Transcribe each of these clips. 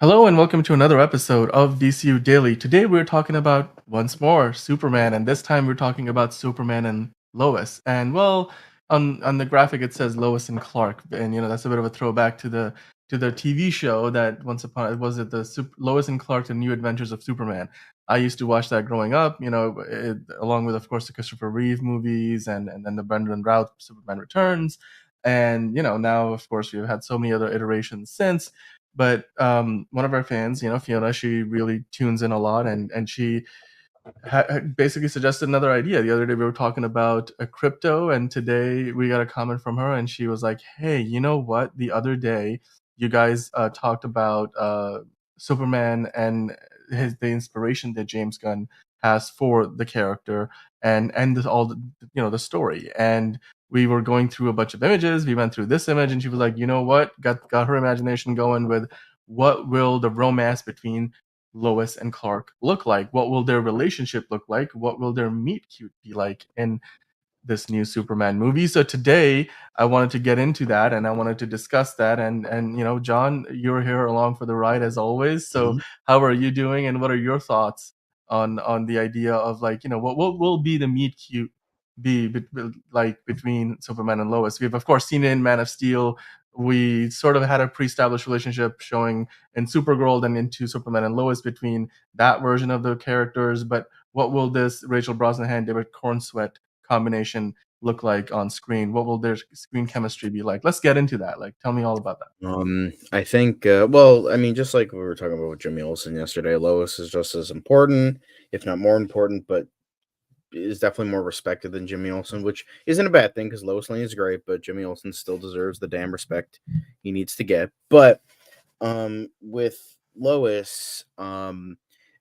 Hello and welcome to another episode of DCU Daily. Today we're talking about once more Superman, and this time we're talking about Superman and Lois. And well, on the graphic it says Lois and Clark, and that's a bit of a throwback to the TV show that once upon was it the Lois and Clark: The New Adventures of Superman. I used to watch that growing up, along with of course the Christopher Reeve movies and then the Brendan Routh Superman Returns. And now of course we've had so many other iterations since. But one of our fans, Fiona, she really tunes in a lot, and she basically suggested another idea. The other day we were talking about a crypto, and today we got a comment from her, and she was like, "Hey, you know what? The other day you guys talked about Superman and the inspiration that James Gunn has for the character and all the story and." We were going through a bunch of images. We went through this image, and she was like, "You know what?" Got her imagination going with what will the romance between Lois and Clark look like? What will their relationship look like? What will their meet cute be like in this new Superman movie? So today I wanted to get into that and I wanted to discuss that. And John, you're here along for the ride as always. So Mhm. how are you doing, and what are your thoughts on the idea of, like, what will be the meet cute like between Superman and Lois? We've of course seen it in Man of Steel. We sort of had a pre-established relationship showing in Supergirl and into Superman and Lois between that version of the characters. But what will this Rachel Brosnahan, David Corenswet combination look like on screen? What will their screen chemistry be like? Let's get into that. Like, tell me all about that. I think, well, I mean, just like we were talking about with Jimmy Olsen yesterday, Lois is just as important, if not more important, but is definitely more respected than Jimmy Olsen, which isn't a bad thing because Lois Lane is great, but Jimmy Olsen still deserves the damn respect he needs to get. But with Lois,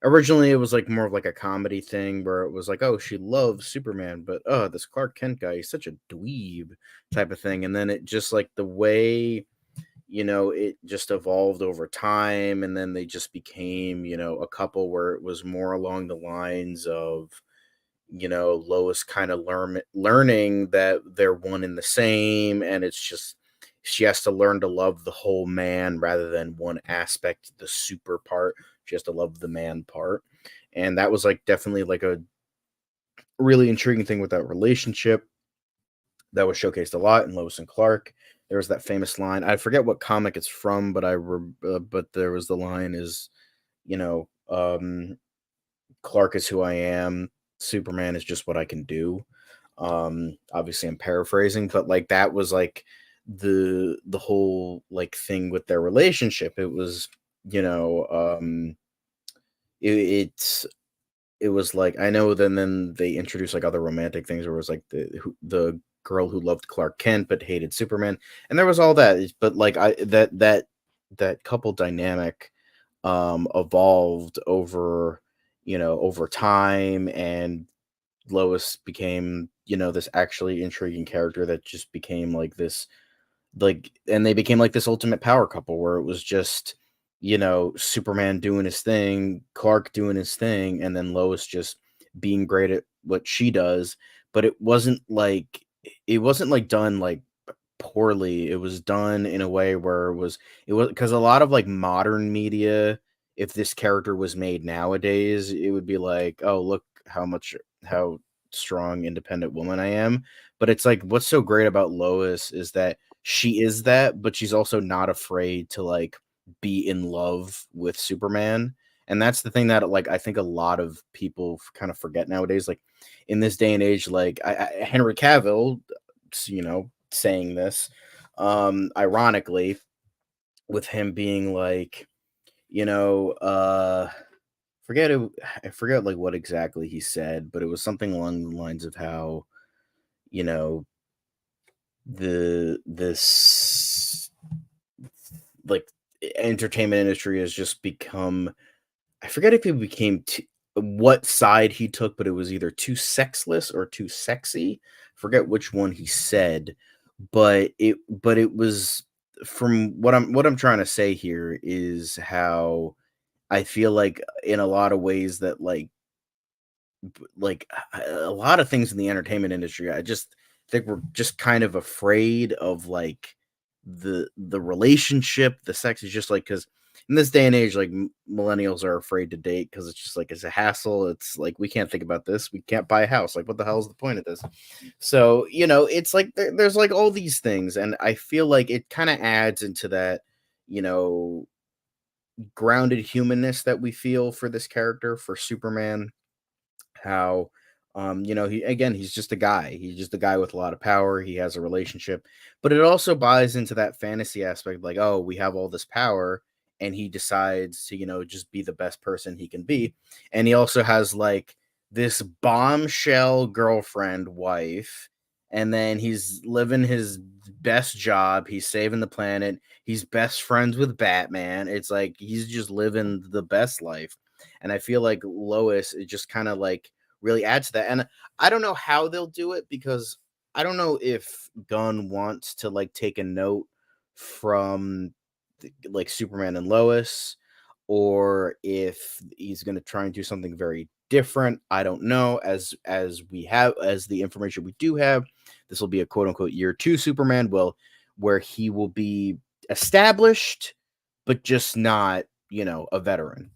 originally it was like more of like a comedy thing where it was like, oh, she loves Superman, but this Clark Kent guy, he's such a dweeb type of thing. And then it just like the way it just evolved over time, and then they just became, a couple where it was more along the lines of, Lois kind of learning that they're one and the same, and it's just she has to learn to love the whole man rather than one aspect, the super part. She has to love the man part. And that was like definitely like a really intriguing thing with that relationship that was showcased a lot in Lois and Clark. There was that famous line. I forget what comic it's from, but but there was the line is, you know, um, Clark is who I am. Superman is just what I can do. Obviously I'm paraphrasing, but like that was like the whole like thing with their relationship. It was, you know, it, it's it was like I know then they introduced like other romantic things where it was like the girl who loved Clark Kent but hated Superman, and there was all that. But like that couple dynamic evolved over time, and Lois became this actually intriguing character that just became like this, like, and they became like this ultimate power couple where it was just Superman doing his thing, Clark doing his thing, and then Lois just being great at what she does. But it wasn't like done like poorly. It was done in a way where it was because a lot of like modern media, if this character was made nowadays, it would be like, oh, look how strong independent woman I am. But it's like what's so great about Lois is that she is that, but she's also not afraid to like be in love with Superman. And that's the thing that like I think a lot of people kind of forget nowadays. Like in this day and age, like Henry Cavill, saying this, ironically, with him being like, you know, forget it, I forget like what exactly he said, but it was something along the lines of how, you know, this like entertainment industry has just become, I forget if it became what side he took, but it was either too sexless or too sexy. Forget which one he said, but it was, from what I'm trying to say here is how I feel like in a lot of ways that like a lot of things in the entertainment industry, I just think we're just kind of afraid of like the relationship, the sex is just like because in this day and age, like millennials are afraid to date because it's just like it's a hassle. It's like we can't think about this. We can't buy a house. Like, what the hell is the point of this? So it's like there's like all these things, and I feel like it kind of adds into that, you know, grounded humanness that we feel for this character for Superman. How he's just a guy. He's just a guy with a lot of power. He has a relationship, but it also buys into that fantasy aspect, like, oh, we have all this power, and he decides to just be the best person he can be. And he also has like this bombshell girlfriend wife, and then he's living his best job. He's saving the planet. He's best friends with Batman. It's like he's just living the best life. And I feel like Lois, it just kind of like really adds to that. And I don't know how they'll do it, because I don't know if Gunn wants to like take a note from like Superman and Lois, or if he's going to try and do something very different. I don't know. As the information we do have, this will be a quote unquote year 2 Superman, where he will be established but just not, a veteran,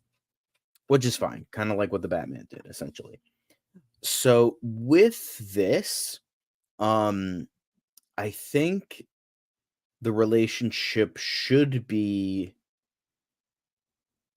which is fine, kind of like what the Batman did essentially. So with this, I think the relationship should be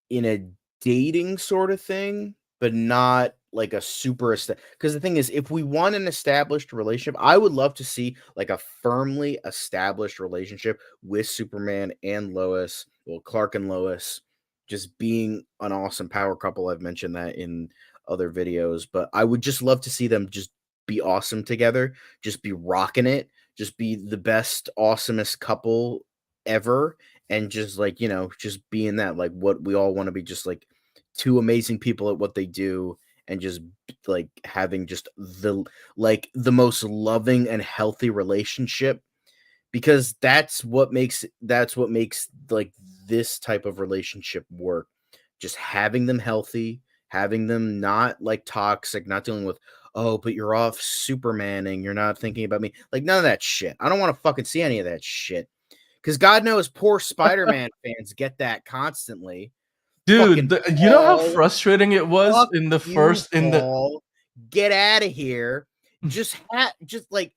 in a dating sort of thing, but not like a super because the thing is, if we want an established relationship, I would love to see like a firmly established relationship with Superman and Lois, well, Clark and Lois, just being an awesome power couple. I've mentioned that in other videos, but I would just love to see them just be awesome together, just be rocking it, just be the best, awesomest couple ever, and just like just being that, like, what we all want to be, just like two amazing people at what they do, and just like having just the most loving and healthy relationship, because that's what makes like this type of relationship work. Just having them healthy, having them not like toxic, not dealing with, oh, but you're off Supermaning, you're not thinking about me, like none of that shit. I don't want to fucking see any of that shit. Because God knows poor Spider-Man fans get that constantly. Dude, Fucking you know how Paul. frustrating it was Fuck in the you, first in the Paul. Get out of here. Just like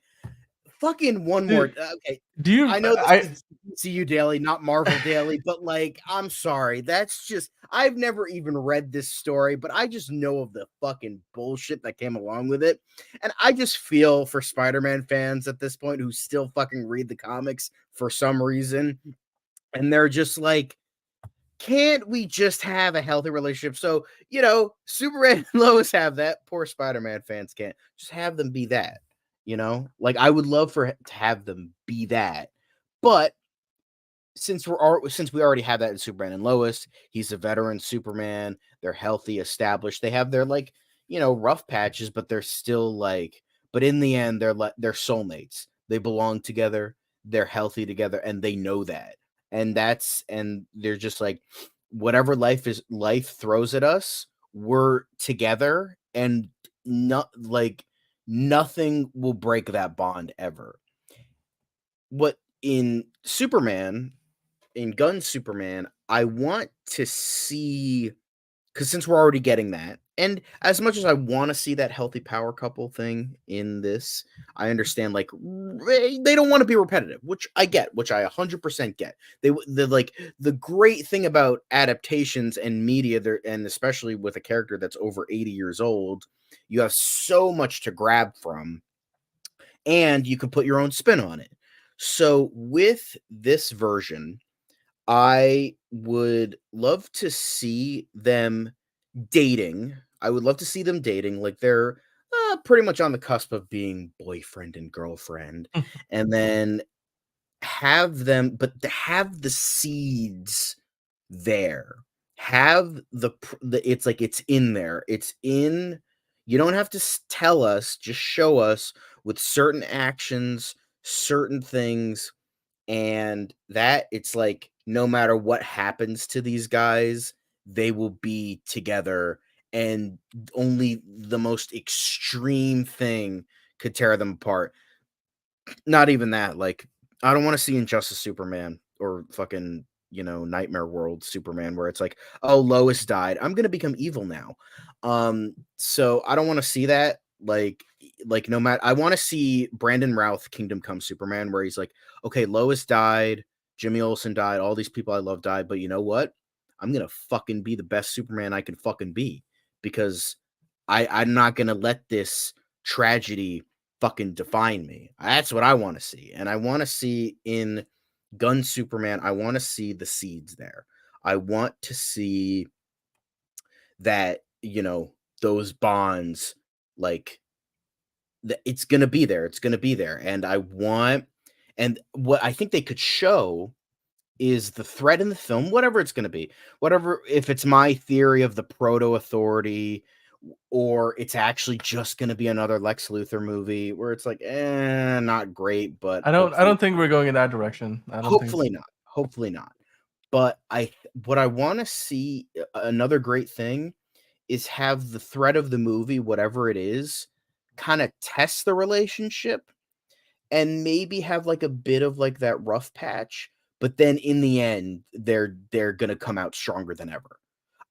fucking one more. dude, Okay. do you I know this I is DCU Daily, not Marvel Daily, but like, I'm sorry. That's just, I've never even read this story, but I just know of the fucking bullshit that came along with it. And I just feel for Spider-Man fans at this point who still fucking read the comics for some reason. And they're just like, can't we just have a healthy relationship? So, Superman and Lois have that. Poor Spider-Man fans can't. Just have them be that. Like, I would love to have them be that. But since we already have that in Superman and Lois, he's a veteran Superman. They're healthy, established. They have their like, rough patches, but they're still like, but in the end, they're soulmates. They belong together. They're healthy together, and they know that. And they're just like, whatever life throws at us, we're together, and not like nothing will break that bond ever. What in Gun Superman, I want to see, because since we're already getting that, and as much as I want to see that healthy power couple thing in this, I understand like they don't want to be repetitive, which I get, which I 100% get. The like the great thing about adaptations and media there, and especially with a character that's over 80 years old, you have so much to grab from, and you can put your own spin on it. So with this version, I would love to see them dating. I would love to see them dating. Like they're pretty much on the cusp of being boyfriend and girlfriend. And then have them, but to have the seeds there. Have it's like it's in there. It's in. You don't have to tell us, just show us with certain actions, certain things, and that it's like no matter what happens to these guys, they will be together, and only the most extreme thing could tear them apart. Not even that, like, I don't want to see Injustice Superman or fucking nightmare world Superman where it's like, oh, Lois died, I'm gonna become evil now. So I don't want to see that. Like no matter, I want to see Brandon Routh Kingdom Come Superman where he's like, okay, Lois died, Jimmy Olsen died, all these people I love died, but you know what? I'm gonna fucking be the best Superman I can fucking be because I'm not gonna let this tragedy fucking define me. That's what I want to see. And I want to see in Gunn Superman, I want to see the seeds there. I want to see that, those bonds, like it's going to be there. It's going to be there. And what I think they could show is the threat in the film, whatever it's going to be, whatever, if it's my theory of the proto authority, or it's actually just going to be another Lex Luthor movie where it's like, not great, but I don't think we're going in that direction. I don't think so. hopefully not. But what I want to see, another great thing is have the threat of the movie, whatever it is, kind of test the relationship and maybe have like a bit of like that rough patch, but then in the end they're gonna come out stronger than ever.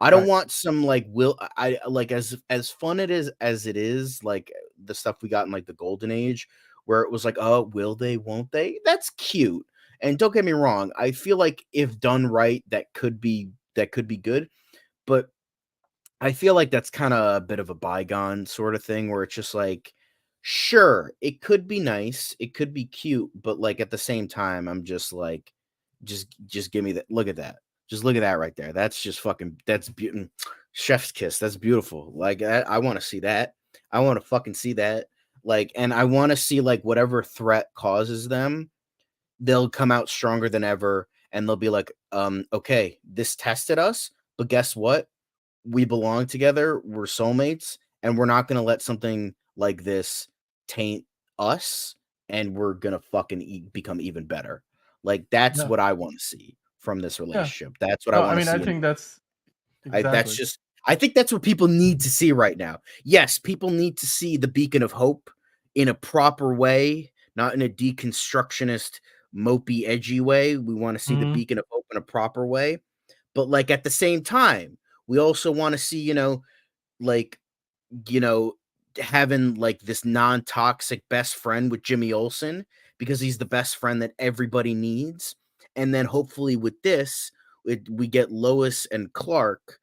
I don't Right. want some like I like as fun it is as it is, like the stuff we got in like the golden age where it was like, oh, will they, won't they? That's cute. And don't get me wrong, I feel like if done right, that could be good. But I feel like that's kinda a bit of a bygone sorta thing where it's just like, sure, it could be nice, it could be cute, but, like, at the same time, I'm just like, just give me that, look at that. Just look at that right there. That's just fucking that's chef's kiss, that's beautiful. Like, I wanna see that. I wanna fucking see that. Like, and I wanna see, like, whatever threat causes them, they'll come out stronger than ever, and they'll be like, "Okay, this tested us, but guess what? We belong together, we're soulmates, and we're not gonna let something like this taint us, and we're gonna fucking become even better." Like, that's Yeah. what I wanna see from this Yeah. relationship. That's what I No, I wanna mean, I see in think that's that's exactly. just I think that's what people need to see right now. Yes, people need to see the beacon of hope in a proper way, not in a deconstructionist, mopey, edgy way. We wanna see the Mhm. beacon of hope in a proper way, but, like, at the same time, we also wanna see, like, you know, having like this non-toxic best friend with Jimmy Olsen because he's the best friend that everybody needs. And then hopefully with this, we get Lois and Clark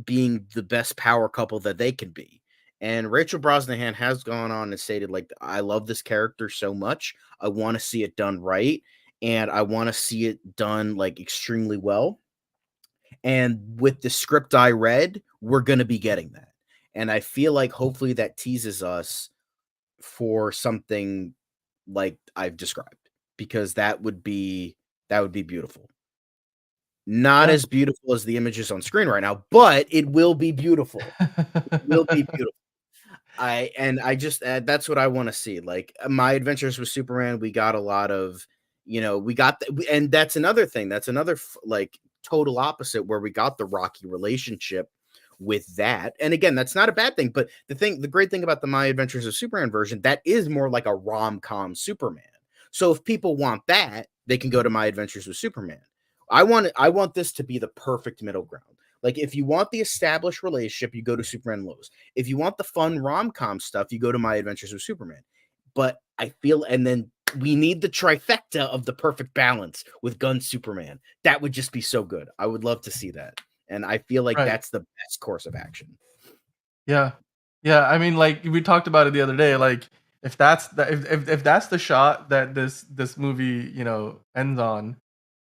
being the best power couple that they can be. And Rachel Brosnahan has gone on and stated, like, I love this character so much. I want to see it done right. And I want to see it done like extremely well. And with the script I read, we're going to be getting that. And I feel like hopefully that teases us for something like I've described because that would be beautiful. Not Yeah. as beautiful as the images on screen right now, but it will be beautiful. It will be beautiful. I just that's what I want to see. Like my adventures with Superman, we got a lot of, we got and that's another thing. That's another like total opposite where we got the rocky relationship with that. And again, that's not a bad thing, but the great thing about the My Adventures of Superman version, that is more like a rom-com Superman. So if people want that, they can go to My Adventures with Superman. I want this to be the perfect middle ground. Like if you want the established relationship, you go to Superman and Lois. If you want the fun rom-com stuff, you go to My Adventures with Superman. But I feel, and then we need the trifecta of the perfect balance with Gunn Superman. That would just be so good. I would love to see that. And I feel like Right. that's the best course of action. Yeah. Yeah, I mean, like, we talked about it the other day, like, if that's the shot that this movie, ends on,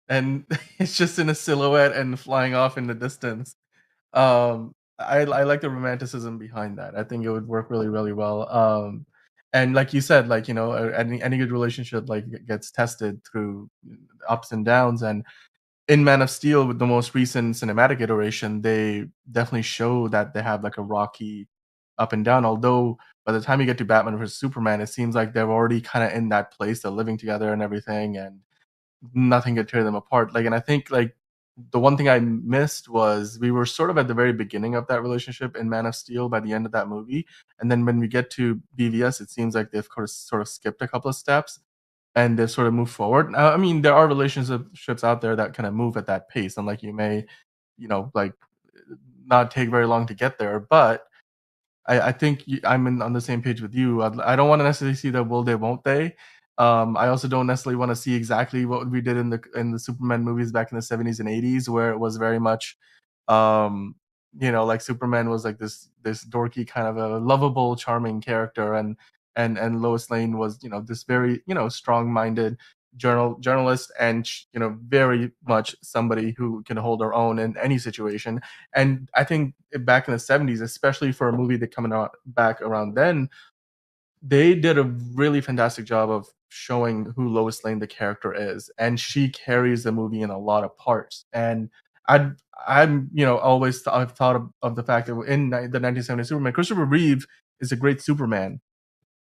and it's just in a silhouette and flying off in the distance, I like the romanticism behind that. I think it would work really, really well, and like you said, like, any good relationship, like, gets tested through ups and downs, and in Man of Steel, with the most recent cinematic iteration, they definitely show that they have like a rocky up and down. Although by the time you get to Batman vs Superman, it seems like they're already kind of in that place. They're living together and everything, and nothing could tear them apart. Like, and I think like the one thing I missed was we were sort of at the very beginning of that relationship in Man of Steel by the end of that movie, and then when we get to BVS, it seems like they've sort of skipped a couple of steps. and they sort of move forward. I mean, there are relationships out there that kind of move at that pace, and like you may, like not take very long to get there. But I think I'm on the same page with you. I don't want to necessarily see the will they, won't they. I also don't necessarily want to see exactly what we did in the Superman movies back in the 70s and 80s, where it was very much, um, like Superman was like this dorky kind of a lovable, charming character, and Lois Lane was this very strong-minded journalist, and very much somebody who can hold her own in any situation. And I think back in the 70s, especially for a movie that coming out back around then, they did a really fantastic job of showing who Lois Lane the character is, and she carries the movie in a lot of parts. And I I'm always I've thought of the fact that in the 1970 Superman, Christopher Reeve is a great Superman,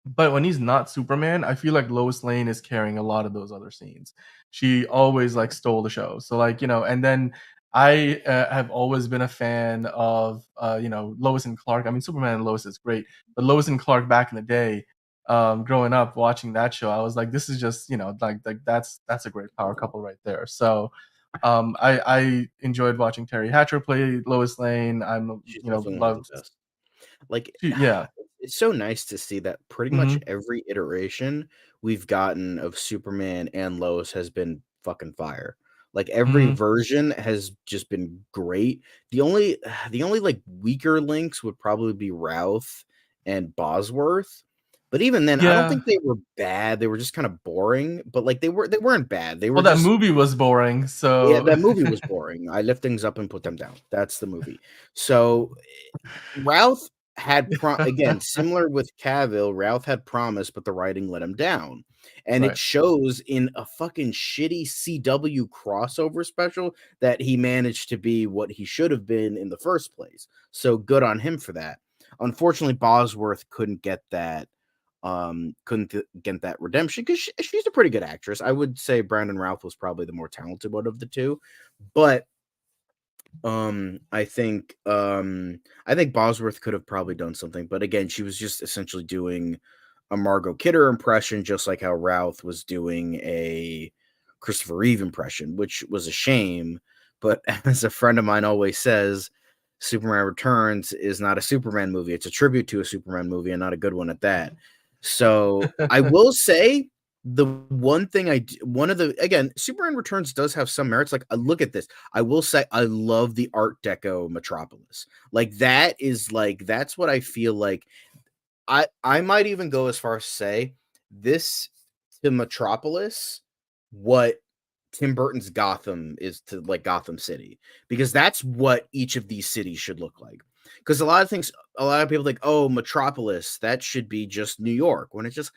but when he's not Superman, I feel like Lois Lane is carrying a lot of those other scenes. She always like stole the show. So like, and then I have always been a fan of Lois and Clark. I mean, Superman and Lois is great, but Lois and Clark back in the day, growing up watching that show, I was like, this is just like that's a great power couple right there. So I enjoyed watching Terry Hatcher play Lois Lane. I'm She's definitely one of the loved. best. Like, Yeah. it's so nice to see that pretty much Hmm. every iteration we've gotten of Superman and Lois has been fucking fire. Like, every Hmm. version has just been great. The only the only, like, weaker links would probably be Routh and Bosworth, but even then, I don't Yeah. think they were bad, they were just kinda boring, but, like, they weren't bad, they were Well, that just movie was boring, yeah, so that movie was boring. I lift things up and put them down. That's the movie. So, Routh had again, similar with Cavill, Routh had promise, but the writing let him down. And it right. shows in a fucking shitty CW crossover special that he managed to be what he should have been in the first place. So good on him for that. Unfortunately, Bosworth couldn't get that get that redemption because she's a pretty good actress. I would say Brandon Routh was probably the more talented one of the two, but I think Bosworth could have probably done something, but again, she was just essentially doing a Margot Kidder impression, just like how Routh was doing a Christopher Reeve impression, which was a shame. But as a friend of mine always says, Superman Returns is not a Superman movie. It's a tribute to a Superman movie and not a good one at that. So I will say the one thing one of the again, Superman Returns does have some merits. Like, look at this. I will say I love the Art Deco Metropolis. Like, that's what I feel like. I might even go as far as say this to Metropolis what Tim Burton's Gotham is to like Gotham City, because that's what each of these cities should look like. Because a lot of people think, oh, Metropolis, that should be just New York, when it's just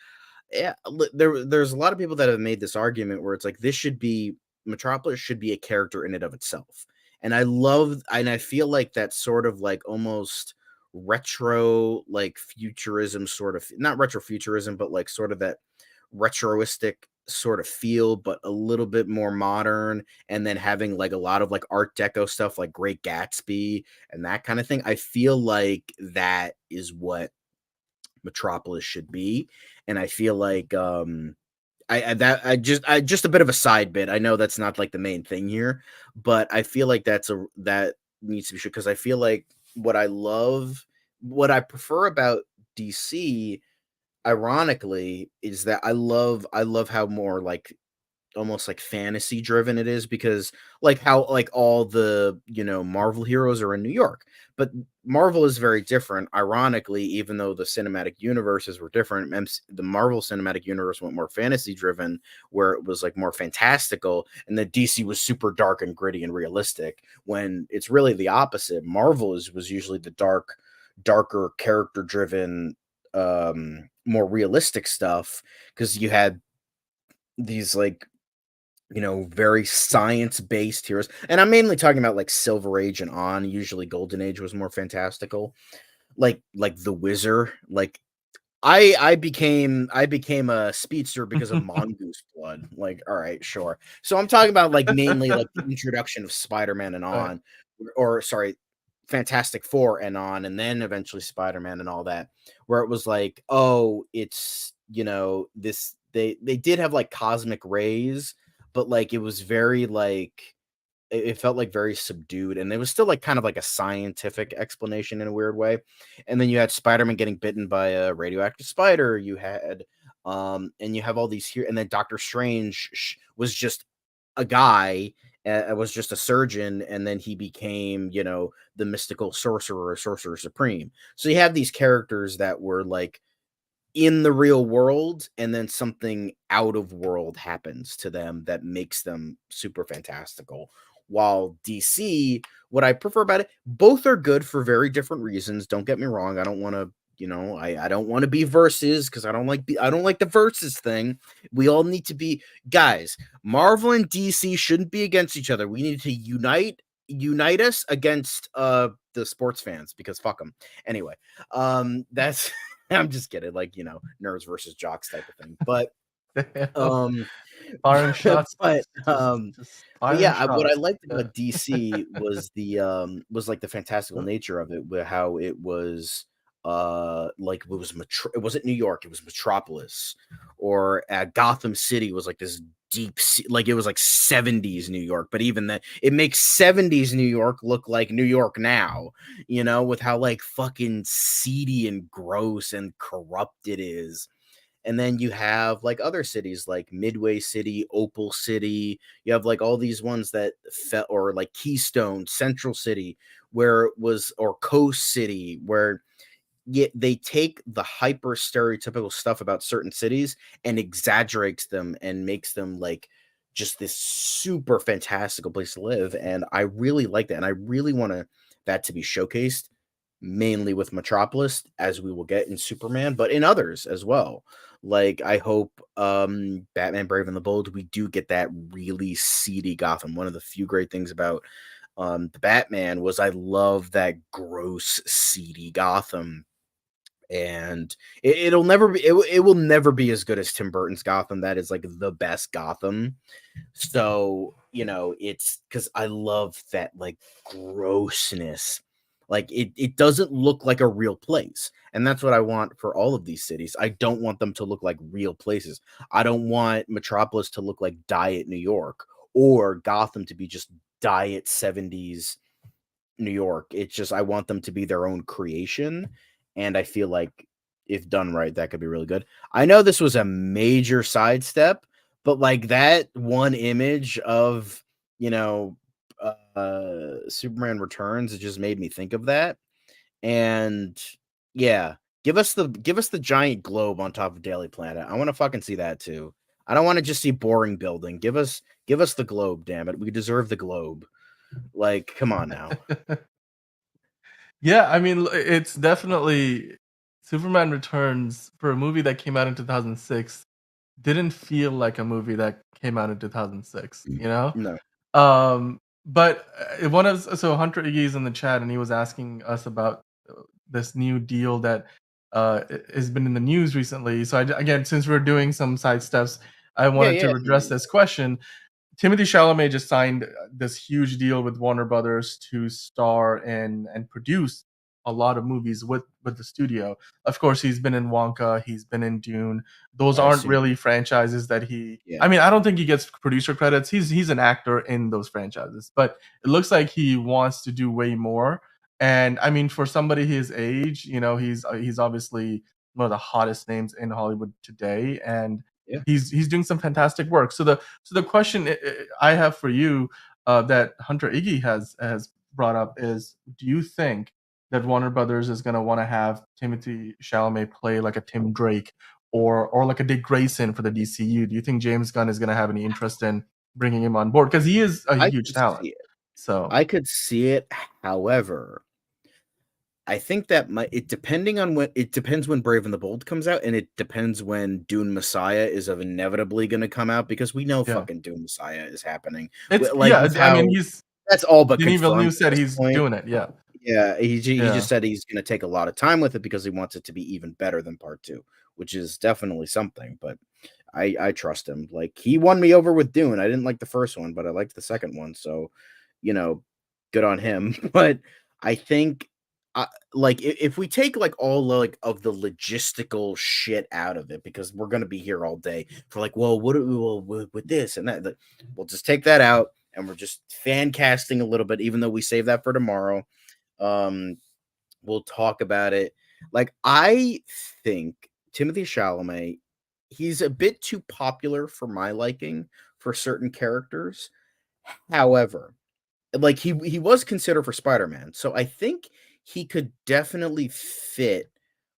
yeah, there's a lot of people that have made this argument where it's like this should be Metropolis should be a character in and of itself. And I feel like that sort of like almost retro like futurism sort of not retro futurism, but like sort of that retroistic sort of feel, but a little bit more modern, and then having like a lot of like Art Deco stuff like Great Gatsby and that kind of thing. I feel like that is what Metropolis should be. And I feel like I just a bit of a side bit. I know that's not like the main thing here, but I feel like that needs to be true, because I feel like what I prefer about DC, ironically, is that I love how more like almost like fantasy driven it is, because like how like all the Marvel heroes are in New York, but Marvel is very different. Ironically, even though the cinematic universes were different, the Marvel cinematic universe went more fantasy driven, where it was like more fantastical, and the DC was super dark and gritty and realistic, when it's really the opposite. Marvel was usually the darker character driven, more realistic stuff, because you had these like very science-based heroes. And I'm mainly talking about like Silver Age and on. Usually Golden Age was more fantastical. Like the Wizard. Like I became a speedster because of Mongoose blood. Like, all right, sure. So I'm talking about like mainly like the introduction of Spider-Man and Right. on, or sorry, Fantastic Four and on, and then eventually Spider-Man and all that, where it was like, oh, it's this they did have like cosmic rays, but like it was very like it felt like very subdued, and it was still like kind of like a scientific explanation in a weird way. And then you had Spider-Man getting bitten by a radioactive spider. You had and you have all these here, and then Doctor Strange was just a guy, was just a surgeon, and then he became, the mystical sorcerer or sorcerer supreme. So you have these characters that were like in the real world, and then something out of world happens to them that makes them super fantastical. While DC, what I prefer about it, both are good for very different reasons. Don't get me wrong. I don't want to, I don't want to be versus, because I don't like the versus thing. We all need to be guys. Marvel and DC shouldn't be against each other. We need to unite us against the sports fans, because fuck them. Anyway, that's I'm just kidding, like, nerds versus jocks type of thing. But um Firing shots, but just um just but firing yeah, what I shots. liked Yeah. about DC was was like the fantastical nature of it, with how it was like it was it wasn't New York, it was Metropolis, or Gotham City was like this like it was like 70s New York, but even that it makes 70s New York look like New York now, with how like fucking seedy and gross and corrupt it is. And then you have like other cities like Midway City, Opal City. You have like all these ones that felt, or like Keystone, Central City, where it was, or Coast City, where they take the hyper stereotypical stuff about certain cities and exaggerates them and makes them like just this super fantastical place to live. And I really like that. And I really want that to be showcased, mainly with Metropolis, as we will get in Superman, but in others as well. Like I hope Batman Brave and the Bold, we do get that really seedy Gotham. One of the few great things about the Batman was I love that gross, seedy Gotham. And it'll never be, it will never be as good as Tim Burton's Gotham. That is like the best Gotham. So, it's because I love that like grossness. Like it doesn't look like a real place. And that's what I want for all of these cities. I don't want them to look like real places. I don't want Metropolis to look like Diet New York, or Gotham to be just Diet 70s New York. It's just I want them to be their own creation, and I feel like if done right, that could be really good. I know this was a major sidestep, but like that one image of, Superman Returns, it just made me think of that. And yeah, give us the giant globe on top of Daily Planet. I want to fucking see that too. I don't want to just see boring building. Give us the globe, damn it. We deserve the globe. Like, come on now. Yeah, I mean, it's definitely Superman Returns, for a movie that came out in 2006, didn't feel like a movie that came out in 2006, you know? No. But one of so Hunter Iggy's in the chat, and he was asking us about this new deal that has been in the news recently. So again, since we're doing some side steps, I Yeah, wanted yeah. to address this question. Timothée Chalamet just signed this huge deal with Warner Brothers to star in and produce a lot of movies with the studio. Of course, he's been in Wonka, he's been in Dune. Those I aren't assume. really franchises that he. Yeah. I mean, I don't think he gets producer credits. He's an actor in those franchises, but it looks like he wants to do way more. And I mean, for somebody his age, he's obviously one of the hottest names in Hollywood today, and Yeah. he's doing some fantastic work. So the question I have for you, that Hunter Iggy has brought up is: do you think that Warner Brothers is going to want to have Timothée Chalamet play like a Tim Drake or like a Dick Grayson for the DCU? Do you think James Gunn is going to have any interest in bringing him on board, because he is a I huge could talent? see it. So I could see it. However, I think that it depends when Brave and the Bold comes out, and it depends when Dune Messiah is inevitably going to come out, because we know yeah, fucking Dune Messiah is happening. it's Like yeah. with I mean, how he's that's all but Denis confirmed Villeneuve at said this he's point. doing it. Yeah, Yeah, he yeah. just said he's going to take a lot of time with it because he wants it to be even better than part two, which is definitely something. But I trust him. Like he won me over with Dune. I didn't like the first one, but I liked the second one. So, you know, good on him. But I think like if we take like all like of the logistical shit out of it, because we're gonna be here all day for like, well, what do we well with this and that, we'll just take that out and we're just fan casting a little bit, even though we save that for tomorrow. Um, we'll talk about it. Like I think Timothée Chalamet, he's a bit too popular for my liking for certain characters. However, like he was considered for Spider-Man, so I think he could definitely fit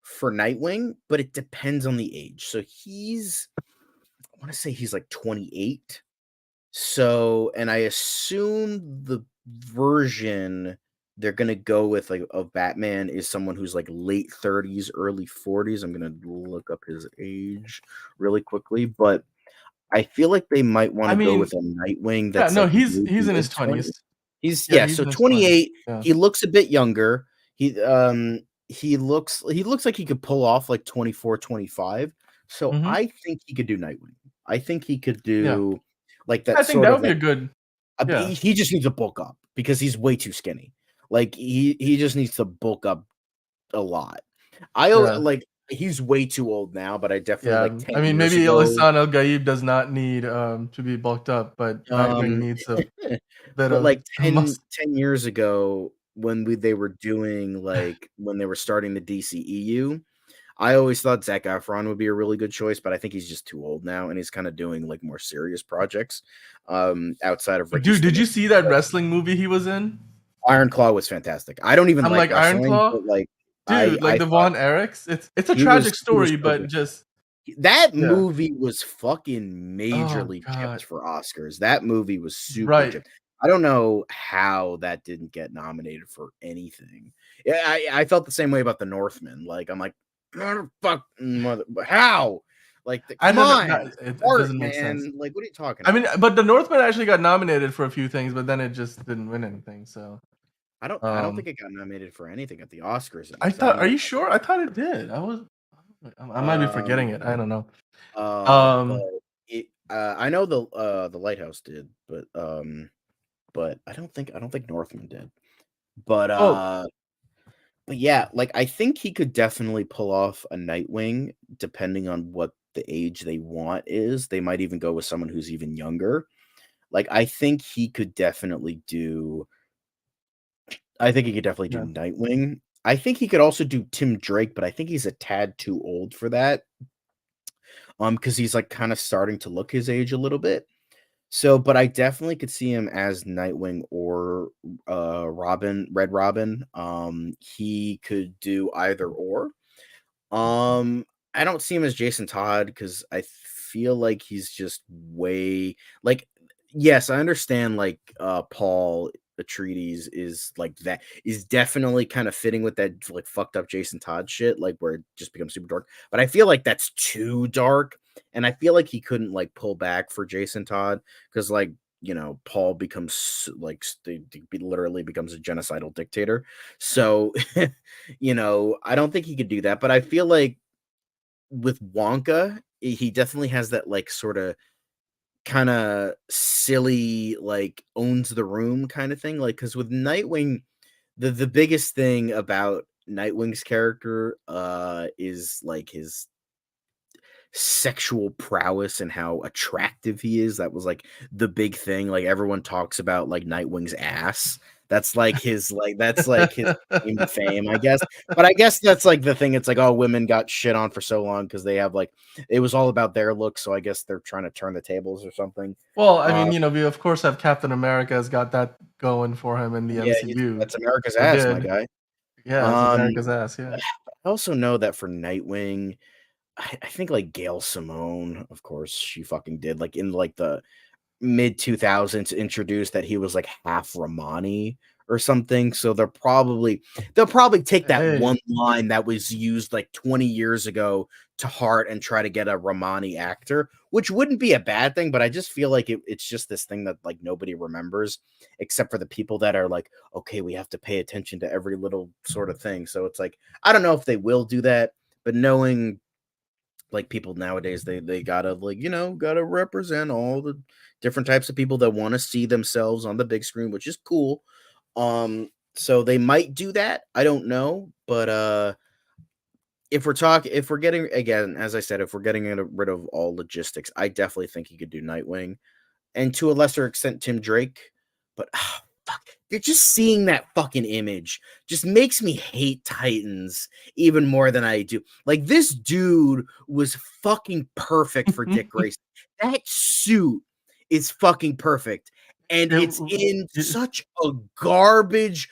for Nightwing, but it depends on the age. So I want to say he's like 28. So, and I assume the version they're gonna go with like of Batman is someone who's like late 30s, early 40s. I'm gonna look up his age really quickly, but I feel like they might want I to go mean, with a Nightwing yeah, that's no, like he's mid he's in his mid 20s. 20s. He's Yeah, yeah, he's so in his 20s. 28. Yeah. He looks a bit younger. He looks like he could pull off like 24, 25. So Mhm. I think he could do Nightwing. I think he could Yeah. do like that I think sort that of would be like a good yeah. he just needs to bulk up because he's way too skinny. Like he just needs to bulk up a lot. Yeah. like he's way too old now, but I definitely like Yeah. 10 I mean, years maybe ago. Ilhassan El Gaib does not need, to be bulked up, but Nightwing Um, needs a bit but of like muscle. 10 years ago when they were doing like when they were starting the DCEU, I always thought Zac Efron would be a really good choice, but I think he's just too old now and he's kind of doing like more serious projects outside of Ricky Dude, did you Stimmels. see that wrestling movie he was in? Iron Claw was fantastic. I don't even I'm like like, Iron wrestling, Claw? but like Dude, like I the thought Von Erichs? It's a tragic he was story, so but good. just That yeah. movie was fucking Oh majorly gypped god. for Oscars. That movie was super Right. gypped. I don't know how that didn't get nominated for anything. Yeah, I felt the same way about The Northman. Like, I'm like, how? Like, I come don't know, on, that it's it art, doesn't make sense. man. Like, what are you talking I mean, about? but The Northman actually got nominated for a few things, but then it just didn't win anything, so, I don't think um, it got nominated for anything at the Oscars, at I least. I don't thought know are what you sure? I thought it did. I might be um forgetting it, I don't know. but Um, I know the Lighthouse did, but I don't think Northman did. But oh, uh but yeah, like I think he could definitely pull off a Nightwing depending on what the age they want is. They might even go with someone who's even younger. Like I think he could definitely do yeah. Nightwing. I think he could also do Tim Drake, but I think he's a tad too old for that. Because he's like kind of starting to look his age a little bit. So, but I definitely could see him as Nightwing or Red Robin. He could do either or. Um, I don't see him as Jason Todd because I feel like he's just way like yes, I understand like Paul Atreides is like that is definitely kind of fitting with that like fucked up Jason Todd shit, like where it just becomes super dark. But I feel like that's too dark, and I feel like he couldn't like pull back for Jason Todd because like Paul becomes like literally becomes a genocidal dictator. So I don't think he could do that, but I feel like with Wonka, he definitely has that like sort of kind of silly, like owns the room kind of thing. Like, because with Nightwing, the biggest thing about Nightwing's character is like his sexual prowess and how attractive he is. That was like the big thing. Like everyone talks about like Nightwing's ass. That's like his claim to fame, I guess. But I guess that's like the thing. It's like, oh, women got shit on for so long because they have like it was all about their look. So I guess they're trying to turn the tables or something. Well, I Uh, mean, we of course have Captain America has got that going for him in the yeah, he's MCU. that's America's Or ass, my did. guy. Yeah, it's Um, America's ass, yeah. I also know that for Nightwing, I think like Gail Simone, of course, she fucking did like in like the mid 2000s introduced that he was like half Romani or something. So they'll probably take that Hey. one line that was used like 20 years ago to heart and try to get a Romani actor, which wouldn't be a bad thing, but I just feel like it's just this thing that like nobody remembers except for the people that are like, okay, we have to pay attention to every little sort of thing. So it's like I don't know if they will do that, but knowing like people nowadays they gotta like gotta represent all the different types of people that want to see themselves on the big screen, which is cool. So they might do that. I don't know, but if we're getting, again, as I said, if we're getting rid of all logistics, I definitely think he could do Nightwing, and to a lesser extent Tim Drake. But fuck, you're just seeing that fucking image just makes me hate Titans even more than I do. Like, this dude was fucking perfect for Dick Grayson. That suit is fucking perfect, and It- it's in such a garbage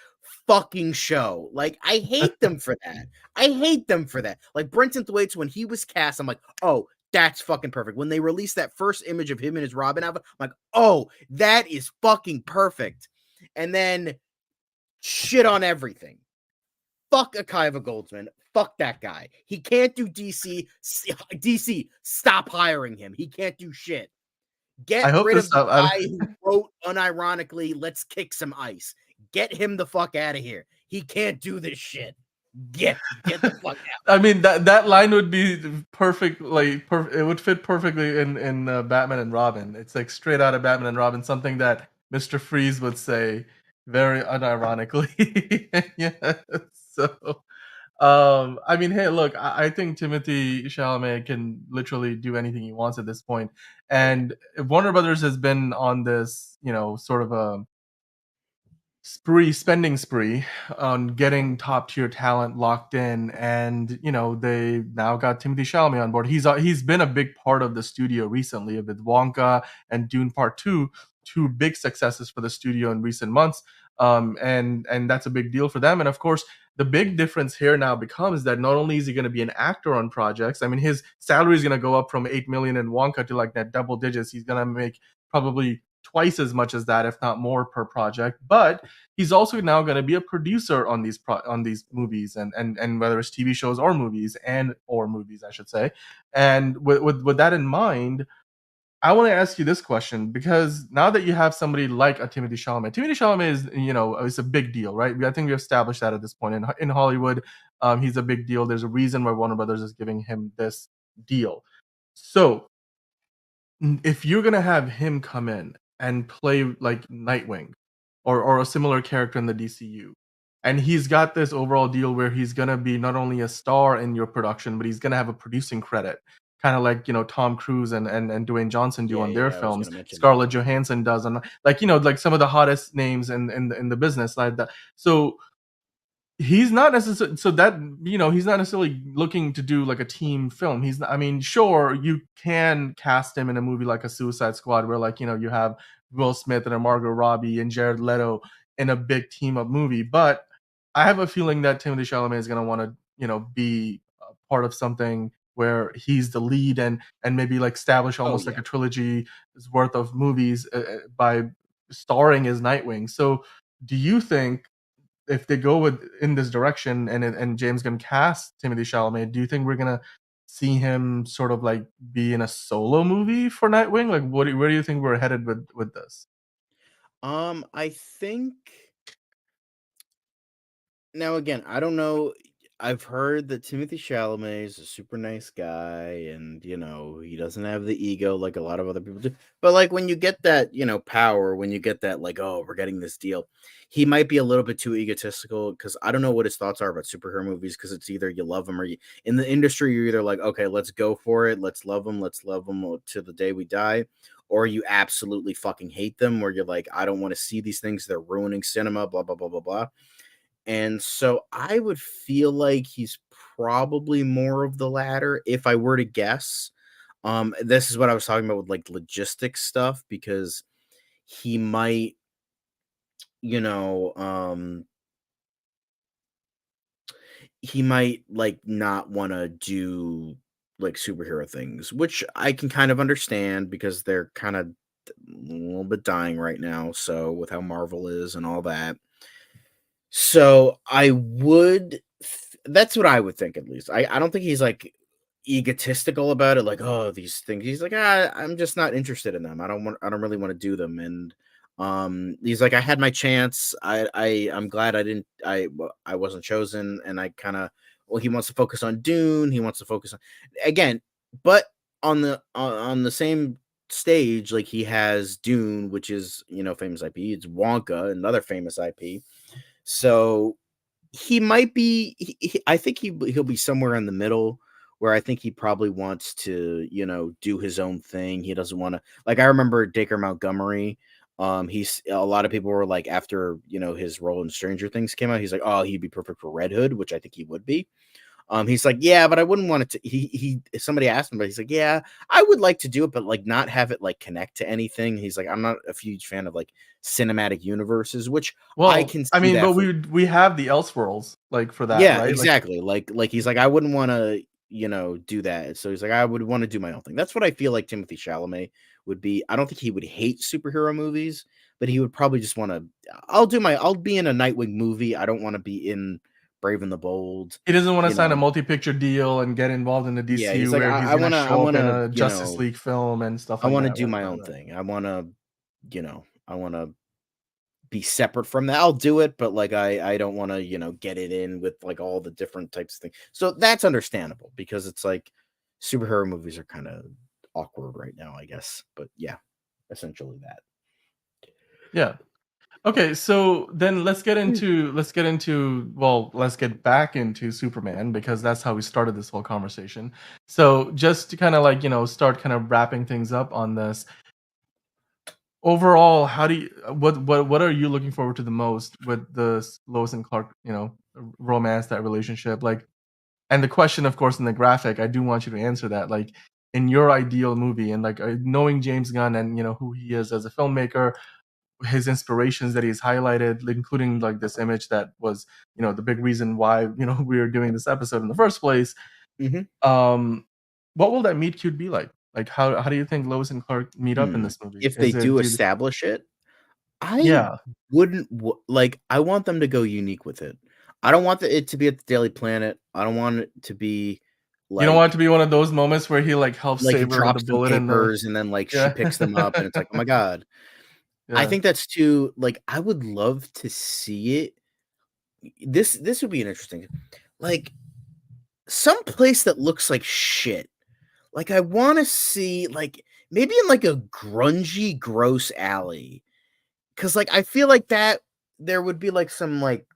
fucking show. Like, I hate them for that. I hate them for that. Like, Brenton Thwaites, when he was cast, I'm like, oh, that's fucking perfect. When they released that first image of him and his Robin outfit, I'm like, oh, that is fucking perfect. And then shit on everything. Fuck Akiva Goldsman. Fuck that guy. He can't do DC. DC, stop hiring him. He can't do shit. I Get hope rid this of the stuff. guy who wrote unironically, let's kick some ice. Get him the fuck out of here. He can't do this shit. Get the fuck out. I mean, that line would be perfect. Like, it would fit perfectly in Batman and Robin. It's like straight out of Batman and Robin, something that Mister Freeze would say very unironically. Yeah. So, I mean, hey, look, I think Timothée Chalamet can literally do anything he wants at this point, Oh yeah. and Warner Brothers has been on this, sort of a spending spree on getting top tier talent locked in, and they now got Timothy Chalamet on board. He's been a big part of the studio recently with Wonka and Dune Part Two, two big successes for the studio in recent months. And that's a big deal for them. And of course, the big difference here now becomes that not only is he going to be an actor on projects. I mean, his salary is going to go up from 8 million in Wonka to like that double digits. He's going to make probably twice as much as that, if not more, per project. But he's also now going to be a producer on these movies, and whether it's TV shows or movies, I should say. And with that in mind, I want to ask you this question, because now that you have somebody like a Timothée Chalamet is a big deal, right? I think we established that at this point in Hollywood. He's a big deal. There's a reason why Warner Brothers is giving him this deal. So if you're gonna have him come in and play like Nightwing or a similar character in the DCU, and he's got this overall deal where he's gonna be not only a star in your production, but he's gonna have a producing credit, kind of like Tom Cruise and Dwayne Johnson do Yeah, on their yeah, I was films. gonna mention that. Scarlett Johansson does, and like some of the hottest names in the business like that. So he's not necessarily, he's not necessarily looking to do like a team film. He's not, I mean, sure, you can cast him in a movie like a Suicide Squad, where like you have Will Smith and a Margot Robbie and Jared Leto in a big team up movie. But I have a feeling that Timothée Chalamet is going to want to be a part of something where he's the lead, and maybe like establish Oh almost like yeah. a trilogy's worth of movies by starring as Nightwing. So do you think, if they go in this direction, and James Gunn cast Timothée Chalamet, do you think we're gonna see him sort of like be in a solo movie for Nightwing? Like, where do you think we're headed with this? I think now, again, I don't know. I've heard that Timothy Chalamet is a super nice guy, and he doesn't have the ego like a lot of other people do. But like, when you get that, power, when you get that, like, oh, we're getting this deal, he might be a little bit too egotistical, because I don't know what his thoughts are about superhero movies, because it's either you love them, or in the industry, you're either like, okay, let's go for it, let's love them to the day we die, or you absolutely fucking hate them, where you're like, I don't want to see these things, they're ruining cinema, blah blah blah blah blah. And so I would feel like he's probably more of the latter if I were to guess. This is what I was talking about with like logistics stuff, because he might, you know, um, he might like not want to do like superhero things, which I can kind of understand, because they're kind of a little bit dying right now. So with how Marvel is and all that. So I would that's what I would think, at least. I don't think he's like egotistical about it, like, oh, these things. He's like, I'm just not interested in them. I don't really want to do them. And he's like, I had my chance. I'm glad I wasn't chosen. And I kind of, well, he wants to focus on Dune. He wants to focus on, again, but on the same stage, like, he has Dune, which is, famous IP. It's Wonka, another famous IP. So he might be. I think he'll be somewhere in the middle, where I think he probably wants to, do his own thing. He doesn't want to. Like I remember Dacre Montgomery. He's a lot of people were like after his role in Stranger Things came out. He's like, oh, he'd be perfect for Red Hood, which I think he would be. He's like, yeah, but I wouldn't want it to. Somebody asked him, but he's like, yeah, I would like to do it, but like not have it like connect to anything. He's like, I'm not a huge fan of like cinematic universes, which I Well, can I see mean, that but for. we have the Elseworlds like for that, Yeah, right? Like exactly. Like he's like, I wouldn't want to, do that. So he's like, I would want to do my own thing. That's what I feel like Timothée Chalamet would be. I don't think he would hate superhero movies, but he would probably just want to. I'll be in a Nightwing movie. I don't want to be in Brave and the Bold. he doesn't want to You sign a know, multi-picture deal and get involved in the yeah. He's DCU like, where he's I gonna want to, I show up want in to, a Justice League film and stuff I like want to that. do Right, my right, own right. thing. I want to be separate from that. I'll do it, but like I don't want to, get it in with like all the different types of things. So that's understandable because it's like superhero movies are kind of awkward right now, I guess. But yeah, essentially that. Yeah. Okay, so then let's get back into Superman because that's how we started this whole conversation. So just to kind of like, start kind of wrapping things up on this. Overall, how do you what are you looking forward to the most with the Lois and Clark, romance, that relationship? Like, and the question, of course, in the graphic, I do want you to answer that. Like, in your ideal movie, and like knowing James Gunn and who he is as a filmmaker, his inspirations that he's highlighted, including like this image that was, the big reason why we are doing this episode in the first place. Hmm. Um, what will that meet cute be like? Like, how do you think Lois and Clark meet up in this movie? If they Is it do do establish it, I yeah? like. I want them to go unique with it. I don't want it to be at the Daily Planet. I don't want it to be You don't want it to like be one of those moments where he like helps he save her with a drops some bullet in the papers and then like she yeah picks them up and it's like, oh my god. I yeah. think that's too like I would love to see it. This would be an interesting, like, some place that looks like shit. Like I want to see like maybe in like a grungy, gross alley, because like I feel like that there would be like some like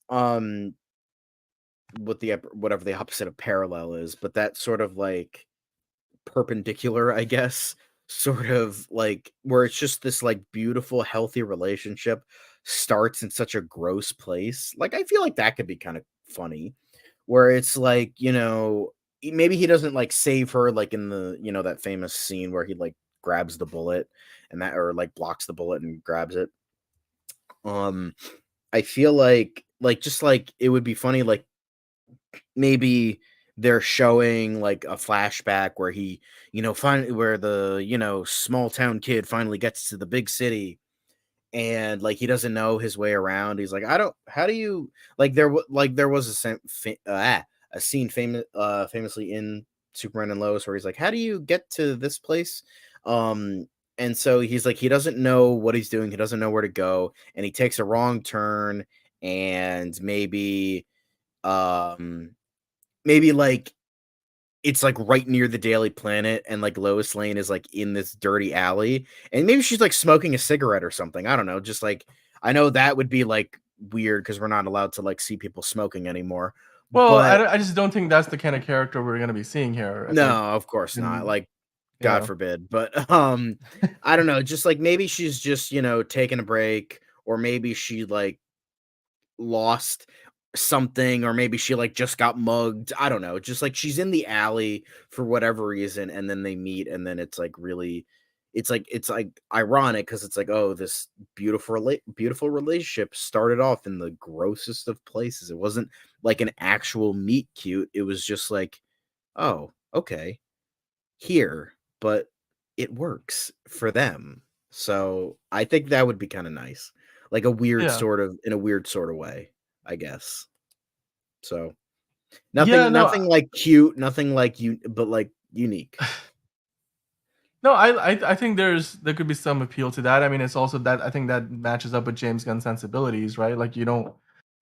um whatever the opposite of parallel is, but that sort of like perpendicular, I guess, sort of like where it's just this like beautiful, healthy relationship starts in such a gross place. Like, I feel like that could be kind of funny, where it's like, maybe he doesn't like save her like in the, that famous scene where he like grabs the bullet and that or like blocks the bullet and grabs it. Um, I feel like just like it would be funny, like maybe they're showing like a flashback where he, finally where the, small town kid finally gets to the big city and like he doesn't know his way around. He's like, I don't, how do you like there was a scene famously in Superman and Lois where he's like, how do you get to this place? Um and so he's like he doesn't know what he's doing, he doesn't know where to go, and he takes a wrong turn and um maybe like it's like right near the Daily Planet and like Lois Lane is like in this dirty alley and maybe she's like smoking a cigarette or something. I don't know. Just like I know that would be like weird because we're not allowed to like see people smoking anymore. Well, But I just don't think that's the kind of character we're gonna be seeing here. no, Like of course not. in Like you God know, forbid. But I don't know. Just like maybe she's just, taking a break, or maybe she like lost something, or maybe she like just got mugged. I don't know. Just like she's in the alley for whatever reason and then they meet and then it's like really it's like ironic because it's like, oh, this beautiful relationship started off in the grossest of places. It wasn't like an actual meet cute. It was just like, oh, okay, here, but it works for them. So I think that would be kind of nice. Like a weird yeah. sort of in a weird sort of way, I guess. So Yeah, no, nothing like cute, nothing like you, but like unique. no, I think there could be some appeal to that. I mean, it's also that I think that matches up with James Gunn's sensibilities, right? Like you don't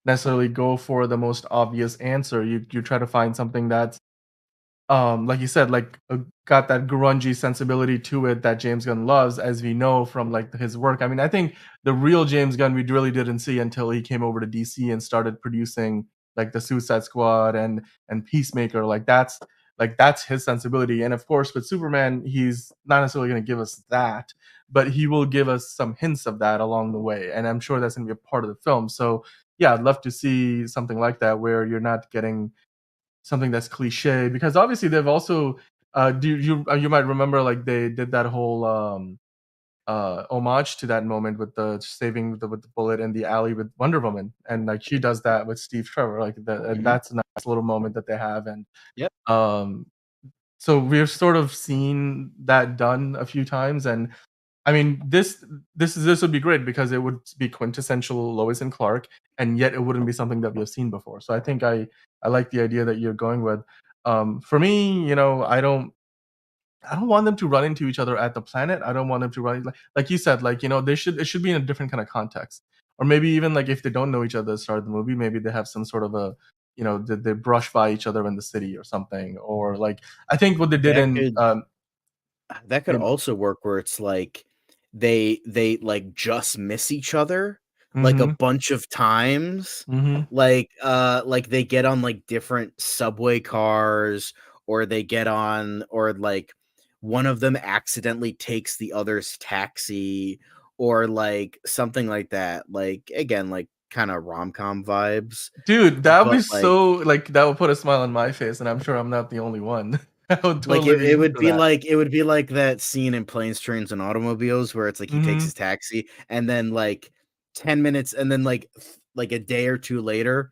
necessarily go for the most obvious answer. You try to find something that's like you said, like got that grungy sensibility to it that James Gunn loves, as we know from like his work. I mean, I think the real James Gunn we really didn't see until he came over to DC and started producing like the Suicide Squad and Peacemaker. Like that's his sensibility. And of course, with Superman, he's not necessarily going to give us that, but he will give us some hints of that along the way. And I'm sure that's going to be a part of the film. So yeah, I'd love to see something like that where you're not getting something that's cliche, because obviously they've also do you might remember like they did that whole homage to that moment with the saving with the bullet in the alley with Wonder Woman, and like she does that with Steve Trevor, like that, and Mhm. that's a nice little moment that they have. And Yep. um so we've sort of seen that done a few times. And I mean, this would be great because it would be quintessential Lois and Clark, and yet it wouldn't be something that we have seen before. So I think I like the idea that you're going with. For me, I don't want them to run into each other at the planet. I don't want them to run like you said, like it should be in a different kind of context, or maybe even like if they don't know each other at the start of the movie, maybe they have some sort of a they brush by each other in the city or something, or like I think what they did That in could that could in also work where it's like they like just miss each other like a mhm bunch of times. mhm Like they get on like different subway cars, or they get on, or like one of them accidentally takes the other's taxi, or like something like that. Like again, like kind of rom-com vibes, Dude, that would but be like so like, that would put a smile on my face, and I'm sure I'm not the only one. I would Like, totally be into that. it would be like that scene in Planes, Trains, and Automobiles where it's like he takes Mhm. his taxi, and then, like, 10 minutes and then, like, a day or 2 later,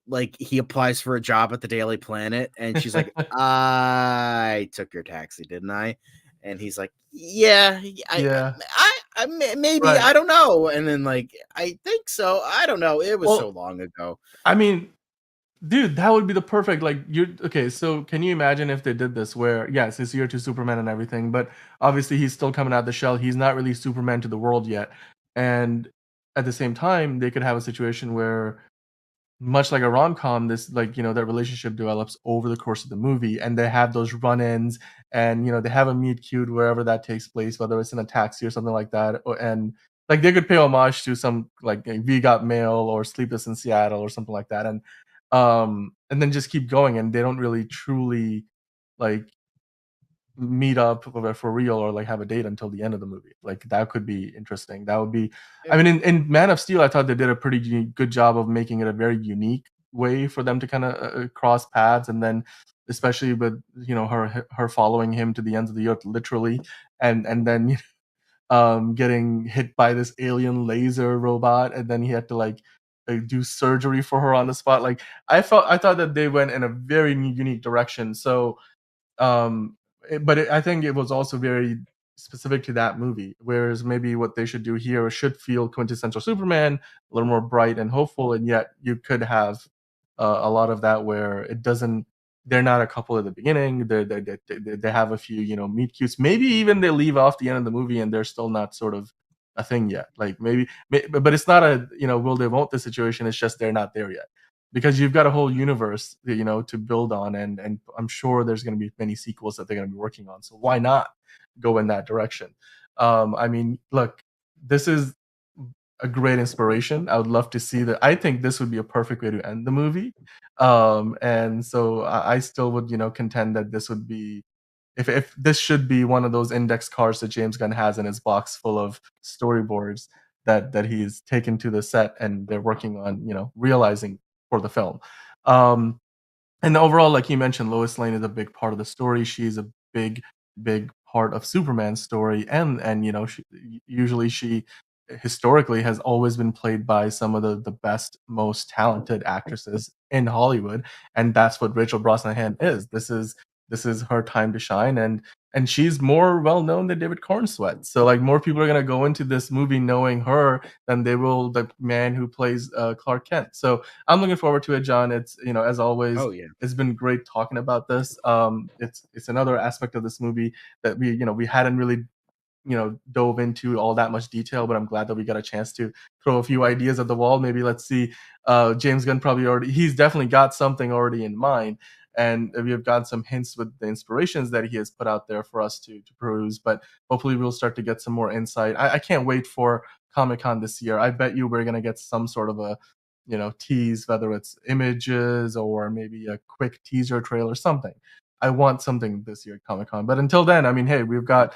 like, he applies for a job at the Daily Planet, and she's like, "I took your taxi, didn't I?" And he's like, "Yeah, Yeah, maybe, right. I don't know." And then, like, "I think so, I don't know, it was so Well, long ago." I mean, dude, that would be the perfect, like, you okay, so can you imagine if they did this where, yes, it's year 2 Superman and everything, but obviously he's still coming out the shell, he's not really Superman to the world yet, and at the same time, they could have a situation where much like a rom-com, this like, that relationship develops over the course of the movie, and they have those run-ins, and, they have a meet cute wherever that takes place, whether it's in a taxi or something like that, and, like, they could pay homage to some, like, We Got Mail or Sleepless in Seattle or something like that, and then just keep going, and they don't really truly, like, meet up for real or like have a date until the end of the movie. Like that could be interesting. That would be I Yep. mean in Man of Steel I thought they did a pretty good job of making it a very unique way for them to kind of cross paths, and then especially with her following him to the ends of the earth literally, and then getting hit by this alien laser robot, and then he had to like do surgery for her on the spot. Like I thought that they went in a very unique direction. So I think it was also very specific to that movie. Whereas maybe what they should do here should feel quintessential Superman, a little more bright and hopeful, and yet you could have a lot of that where it doesn't. They're not a couple at the beginning. They have a few meet cutes. Maybe even they leave off the end of the movie and they're still not sort of a thing yet. Like but it's not a will they won't the situation. It's just they're not there yet, because you've got a whole universe to build on, and I'm sure there's going to be many sequels that they're going to be working on, so why not go in that direction? I mean, look, this is a great inspiration. I would love to see that. I think this would be a perfect way to end the movie. And so I still would contend that this would be, if this should be one of those index cards that James Gunn has in his box full of storyboards that he's taken to the set and they're working on, realizing for the film. Um, and overall, like you mentioned, Lois Lane is a big part of the story. She's a big part of Superman's story, and usually she historically has always been played by some of the best, most talented actresses in Hollywood, and that's what Rachel Brosnahan is. This is her time to shine, and she's more well known than David Corenswet. So like more people are gonna go into this movie knowing her than they will the man who plays Clark Kent. So I'm looking forward to it, John. It's as always, Oh, yeah. it's been great talking about this. It's another aspect of this movie that we hadn't really dove into all that much detail, but I'm glad that we got a chance to throw a few ideas at the wall. Maybe let's see. James Gunn probably already he's definitely got something already in mind, and we have got some hints with the inspirations that he has put out there for us to peruse. But hopefully, we'll start to get some more insight. I can't wait for Comic-Con this year. I bet you we're gonna get some sort of a tease, whether it's images or maybe a quick teaser trailer, something. I want something this year at Comic-Con. But until then, I mean, hey, we've got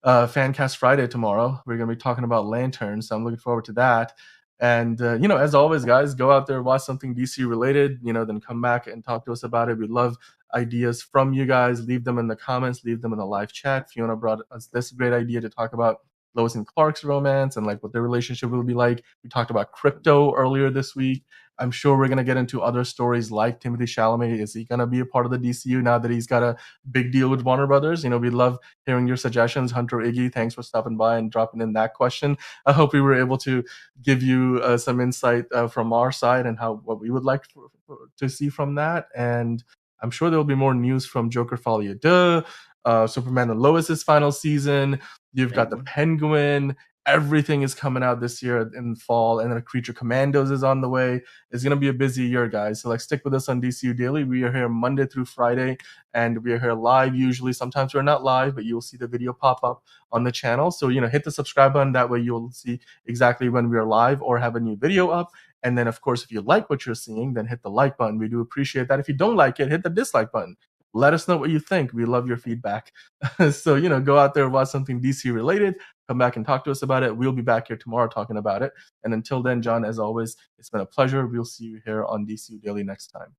Fancast Friday tomorrow. We're gonna be talking about Lanterns, so I'm looking forward to that. And as always, guys, go out there, watch something DC related, then come back and talk to us about it. We love ideas from you guys. Leave them in the comments, leave them in the live chat. Fiona brought us this great idea to talk about Lois and Clark's romance and like what their relationship will be like. We talked about crypto earlier this week. I'm sure we're gonna get into other stories like Timothée Chalamet. Is he gonna be a part of the DCU now that he's got a big deal with Warner Brothers? We love hearing your suggestions. Hunter Iggy, thanks for stopping by and dropping in that question. I hope we were able to give you some insight from our side and what we would like to see from that. And I'm sure there will be more news from Joker Folie à Deux, Superman and Lois's final season. You've got the Penguin. Everything is coming out this year in fall, and then Creature Commandos is on the way. It's going to be a busy year, guys. So stick with us on DCU Daily. We are here Monday through Friday, and we are here live usually. Sometimes we're not live, but you'll see the video pop up on the channel. So hit the subscribe button. That way you'll see exactly when we are live or have a new video up. And then, of course, if you like what you're seeing, then hit the like button. We do appreciate that. If you don't like it, hit the dislike button. Let us know what you think. We love your feedback. So, go out there, watch something DC related, come back and talk to us about it. We'll be back here tomorrow talking about it. And until then, John, as always, it's been a pleasure. We'll see you here on DCU Daily next time.